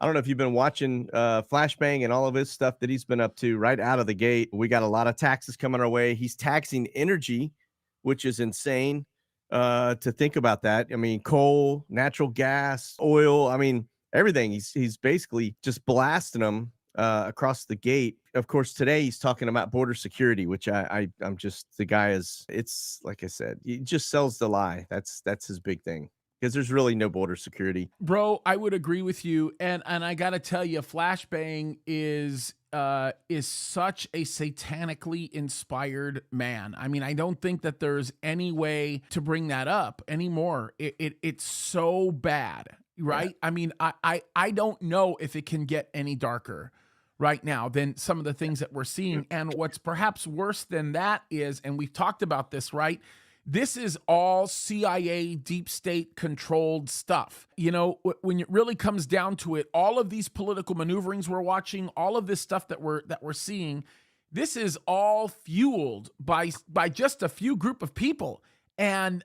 I don't know if you've been watching Flashbang and all of his stuff that he's been up to right out of the gate. We got a lot of taxes coming our way. He's taxing energy, which is insane to think about that. I mean, coal, natural gas, oil. I mean, everything. He's basically just blasting them across the gate. Of course, today he's talking about border security, which I'm just the guy is. It's like I said, he just sells the lie. That's his big thing because there's really no border security. Bro, I would agree with you, and I gotta tell you, Flashbang is such a satanically inspired man. I mean, I don't think that there's any way to bring that up anymore. It's so bad, Yeah. right? I mean, I don't know if it can get any darker right now than some of the things that we're seeing. And what's perhaps worse than that is, and we've talked about this, right? This is all CIA deep state controlled stuff. You know, when it really comes down to it, all of these political maneuverings we're watching, all of this stuff that we're seeing, this is all fueled by just a few group of people. And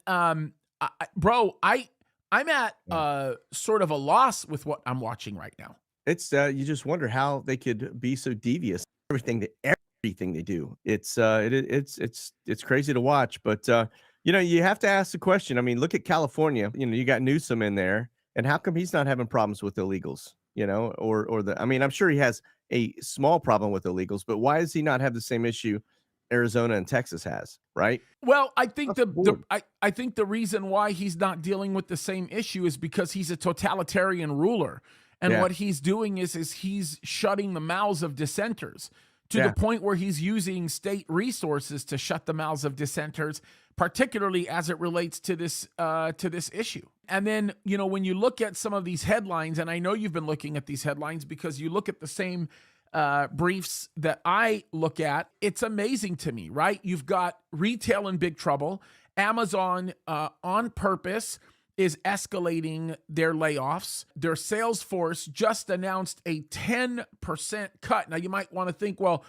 bro, I'm at sort of a loss with what I'm watching right now. It's you just wonder how they could be so devious. Everything they do. It's crazy to watch, but you have to ask the question. I mean, look at California. You got Newsom in there, and how come he's not having problems with illegals? Or the. I mean, I'm sure he has a small problem with illegals, but why does he not have the same issue Arizona and Texas has? Right? Well, I think Across the board. I think the reason why he's not dealing with the same issue is because he's a totalitarian ruler. And Yeah, what he's doing is he's shutting the mouths of dissenters to the yeah, point where he's using state resources to shut the mouths of dissenters, particularly as it relates to this issue. And then, when you look at some of these headlines, and I know you've been looking at these headlines because you look at the same briefs that I look at, it's amazing to me, right? You've got retail in big trouble. Amazon, on purpose, is escalating their layoffs. Their sales force just announced a 10% cut. Now, you might want to think, well,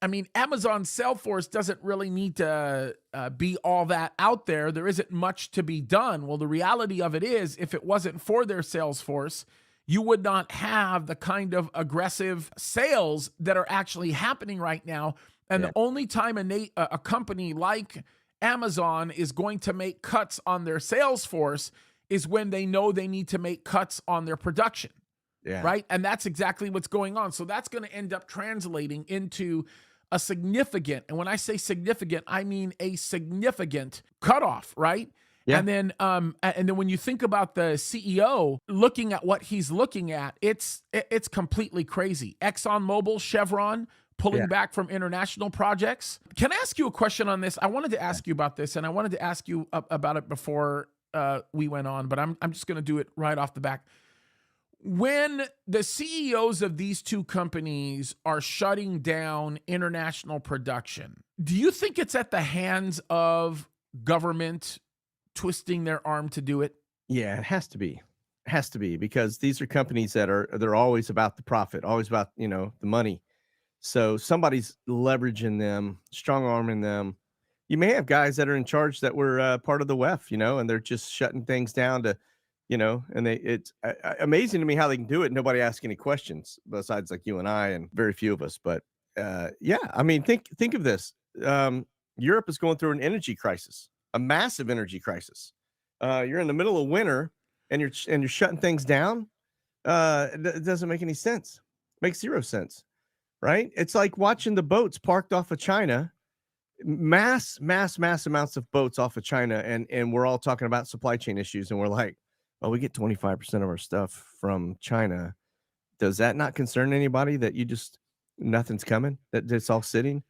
I mean, Amazon's sales force doesn't really need to be all that out there. There isn't much to be done. Well, the reality of it is, if it wasn't for their sales force, you would not have the kind of aggressive sales that are actually happening right now. And yeah, the only time a company like Amazon is going to make cuts on their sales force is when they know they need to make cuts on their production, yeah. right? And that's exactly what's going on. So that's going to end up translating into a significant, and when I say significant, I mean a significant cutoff, right? Yeah. And then when you think about the CEO looking at what he's looking at, it's completely crazy. ExxonMobil, Chevron, pulling Yeah. back from international projects. Can I ask you a question on this? I wanted to ask you about this, and I wanted to ask you about it before we went on, but I'm just going to do it right off the back. When the CEOs of these two companies are shutting down international production, do you think it's at the hands of government twisting their arm to do it? Yeah, it has to be. It has to be because these are companies they're always about the profit, always about, the money. So somebody's leveraging them, strong arming them. You may have guys that are in charge that were part of the WEF, and they're just shutting things down to, and it's amazing to me how they can do it. Nobody asks any questions besides like you and I and very few of us. But yeah, I mean, think of this. Europe is going through an energy crisis, a massive energy crisis. You're in the middle of winter and you're shutting things down. It doesn't make any sense. Makes zero sense, right? It's like watching the boats parked off of China, mass amounts of boats off of China, and we're all talking about supply chain issues, and we're like, well, we get 25% of our stuff from China. Does that not concern anybody that nothing's coming, that it's all sitting?